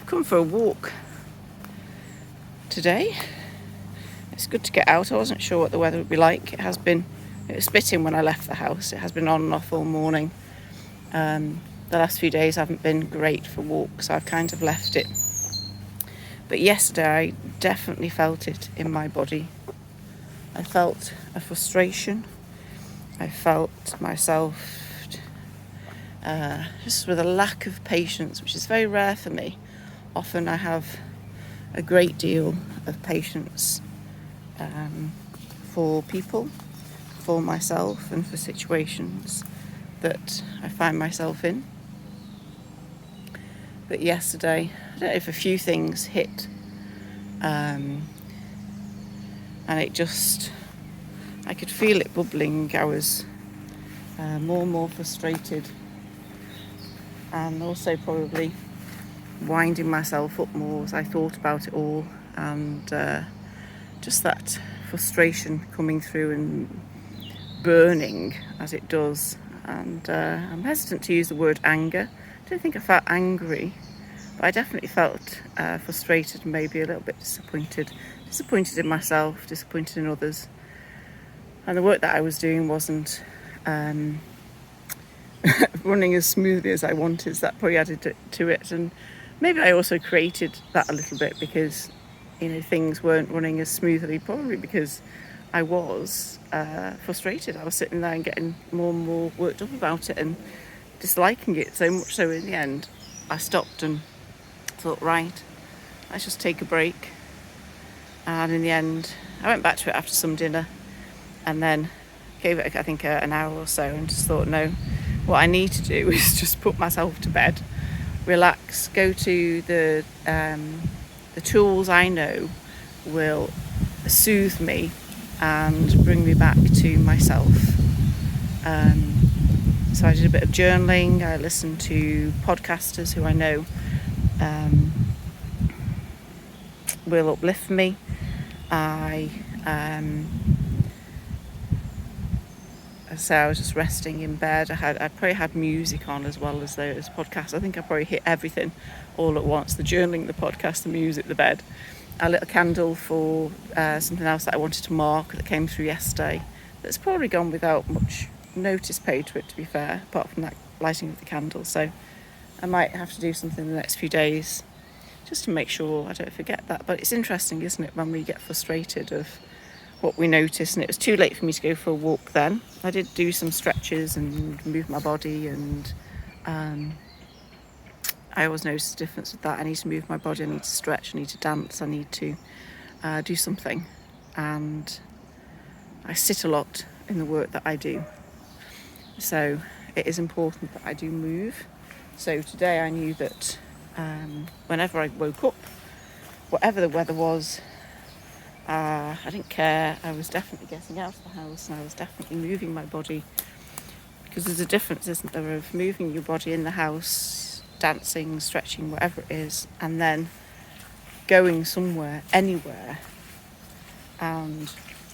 come for a walk today. It's good to get out. I wasn't sure what the weather would be like. It was spitting when I left the house. It has been on and off all morning. The last few days haven't been great for walks, so I've kind of left it. But yesterday I definitely felt it in my body. I felt a frustration. I felt myself just with a lack of patience, which is very rare for me. Often I have a great deal of patience for people, for myself, and for situations that I find myself in. But yesterday, I don't know if a few things hit, and I could feel it bubbling. I was more and more frustrated, and also probably winding myself up more as I thought about it all, and just that frustration coming through and burning as it does. And I'm hesitant to use the word anger. I don't think I felt angry, but I definitely felt frustrated and maybe a little bit disappointed in myself, disappointed in others. And the work that I was doing wasn't running as smoothly as I wanted, so that probably added to it. And maybe I also created that a little bit because, things weren't running as smoothly, probably because I was frustrated. I was sitting there and getting more and more worked up about it and disliking it so much so in the end I stopped and thought, right, let's just take a break. And in the end I went back to it after some dinner and then gave it, I think, an hour or so, and just thought, no, what I need to do is just put myself to bed, relax, go to the tools I know will soothe me and bring me back to myself. So I did a bit of journaling. I listened to podcasters who I know will uplift me. So I was just resting in bed. I probably had music on as well as those podcasts. I think I probably hit everything all at once: the journaling, the podcast, the music, the bed. I lit a candle for something else that I wanted to mark that came through yesterday. That's probably gone without much notice paid to it, to be fair, apart from that lighting of the candle. So I might have to do something in the next few days just to make sure I don't forget that. But it's interesting, isn't it, when we get frustrated of what we notice. And it was too late for me to go for a walk then. I did do some stretches and move my body, and I always notice the difference with that. I need to move my body, I need to stretch, I need to dance, I need to do something. And I sit a lot in the work that I do, so it is important that I do move. So today I knew that whenever I woke up, whatever the weather was, I didn't care. I was definitely getting out of the house and I was definitely moving my body, because there's a difference, isn't there, of moving your body in the house, dancing, stretching, whatever it is, and then going somewhere, anywhere, and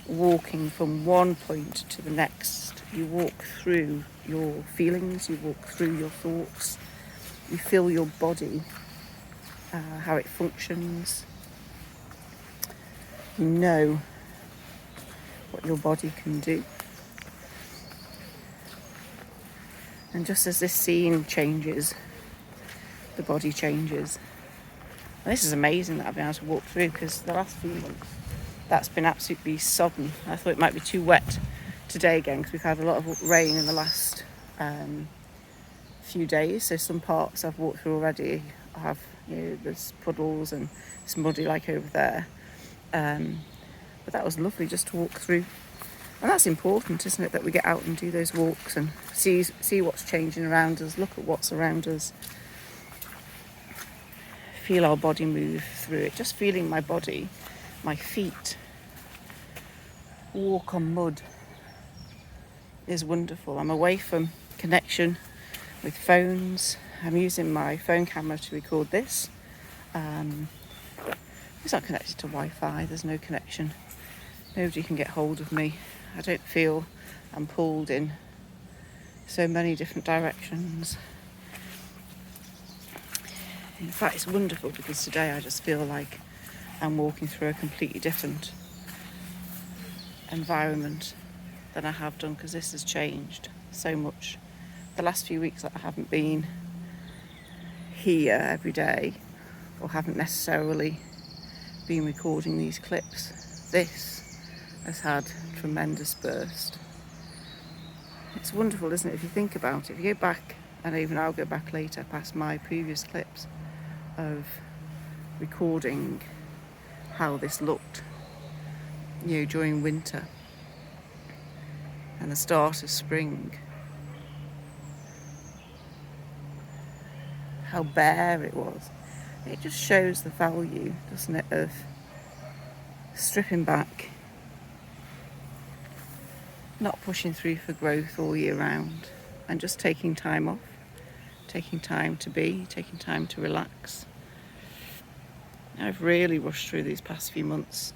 walking from one point to the next. You walk through your feelings, you walk through your thoughts, you feel your body, how it functions. You know what your body can do. And just as this scene changes, the body changes. And this is amazing that I've been able to walk through, because the last few months that's been absolutely sodden. I thought it might be too wet today again, because we've had a lot of rain in the last few days. So some parts I've walked through already have, there's puddles and it's muddy like over there. But that was lovely just to walk through. And that's important, isn't it, that we get out and do those walks and see what's changing around us, look at what's around us, feel our body move through it. Just feeling my body, my feet walk on mud is wonderful. I'm away from connection with phones. I'm using my phone camera to record this. It's not connected to Wi-Fi, there's no connection. Nobody can get hold of me. I don't feel I'm pulled in so many different directions. In fact, it's wonderful because today I just feel like I'm walking through a completely different environment than I have done, because this has changed so much. The last few weeks that I haven't been here every day, or haven't necessarily been recording these clips, this has had a tremendous burst. It's wonderful, isn't it, if you think about it. If you go back, and even I'll go back later past my previous clips of recording how this looked, during winter and the start of spring, how bare it was. It just shows the value, doesn't it, of stripping back, not pushing through for growth all year round, and just taking time off, taking time to be, taking time to relax. I've really rushed through these past few months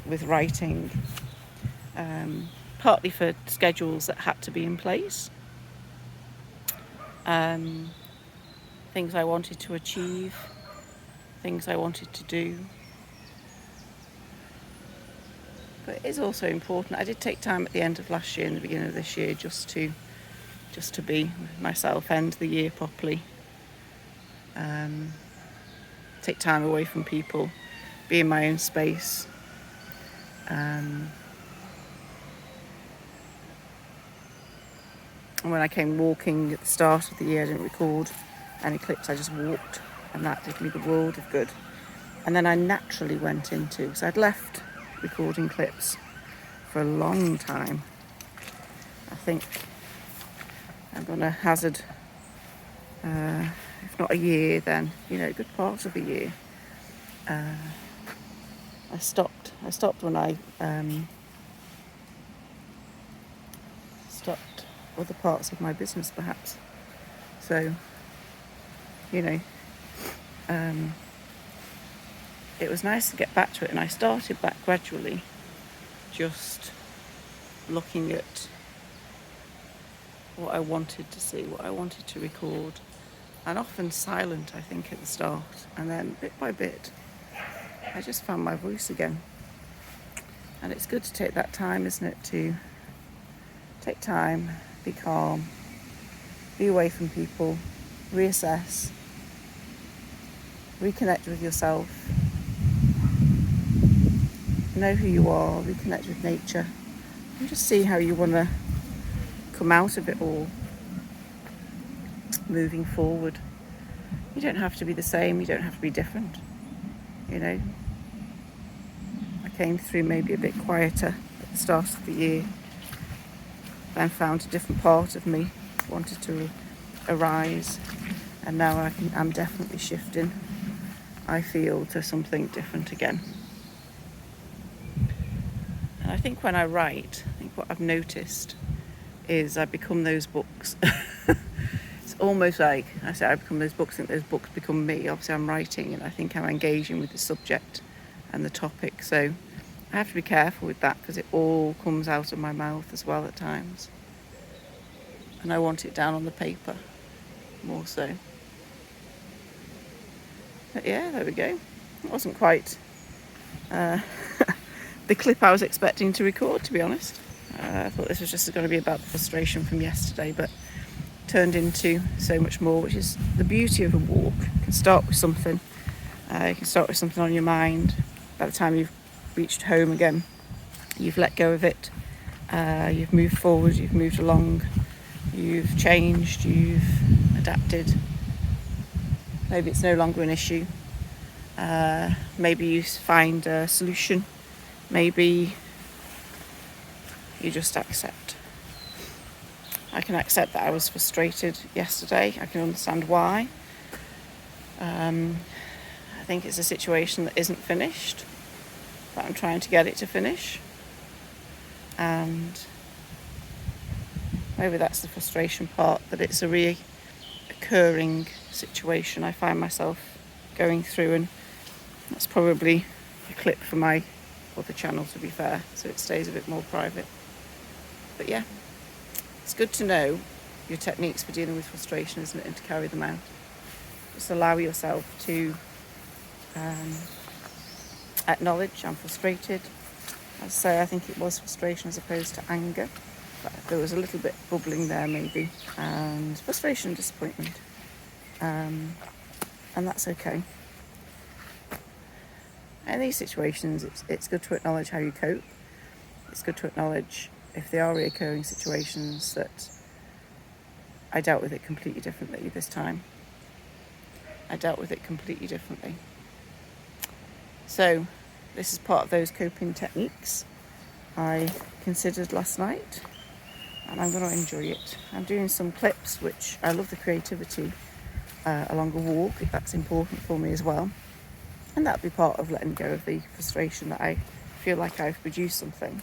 with writing, partly for schedules that had to be in place, things I wanted to achieve, things I wanted to do. But it is also important. I did take time at the end of last year and the beginning of this year just to be myself, end the year properly, take time away from people, be in my own space. And when I came walking at the start of the year, I didn't record any clips, I just walked, and that did me the world of good. And then I naturally went into, because I'd left recording clips for a long time. I think I'm going to hazard, if not a year, then, a good part of a year. I stopped when I stopped other parts of my business, perhaps. So, it was nice to get back to it, and I started back gradually, just looking at what I wanted to see, what I wanted to record, and often silent, I think, at the start, and then bit by bit I just found my voice again. And it's good to take that time, isn't it, to take time, be calm, be away from people, reassess, reconnect with yourself, know who you are, reconnect with nature, and just see how you want to come out of it all, moving forward. You don't have to be the same, you don't have to be different. I came through maybe a bit quieter at the start of the year, then found a different part of me wanted to arise, and now I'm definitely shifting, I feel, to something different again. And I think when I write, what I've noticed is I become those books. It's almost like I say I become those books, I think those books become me. Obviously I'm writing and I think I'm engaging with the subject and the topic, so I have to be careful with that, because it all comes out of my mouth as well at times, and I want it down on the paper more so. But yeah, there we go. It wasn't quite the clip I was expecting to record, to be honest. I thought this was just going to be about the frustration from yesterday, but turned into so much more, which is the beauty of a walk. You can start with something. You can start with something on your mind. By the time you've reached home again, you've let go of it. You've moved forward, you've moved along, you've changed, you've adapted. Maybe it's no longer an issue. Maybe you find a solution. Maybe you just accept. I can accept that I was frustrated yesterday. I can understand why. I think it's a situation that isn't finished, but I'm trying to get it to finish. And maybe that's the frustration part, that it's a reoccurring situation I find myself going through, and that's probably a clip for my other channel, to be fair, so it stays a bit more private. But yeah, it's good to know your techniques for dealing with frustration, isn't it, and to carry them out. Just allow yourself to acknowledge I'm frustrated. As I say, I think it was frustration as opposed to anger. But there was a little bit bubbling there maybe, and frustration and disappointment. And that's okay. In these situations, it's good to acknowledge how you cope. It's good to acknowledge if they are reoccurring situations that I dealt with it completely differently this time. I dealt with it completely differently. So this is part of those coping techniques I considered last night, and I'm going to enjoy it. I'm doing some clips, which I love the creativity along a walk. That's important for me as well. And that'll be part of letting go of the frustration that I feel like I've produced something.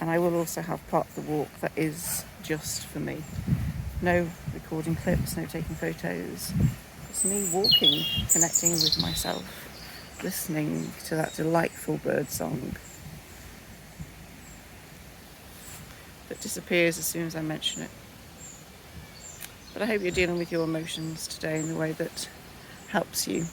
And I will also have part of the walk that is just for me. No recording clips, no taking photos. It's me walking, connecting with myself, listening to that delightful bird song that disappears as soon as I mention it. But I hope you're dealing with your emotions today in the way that helps you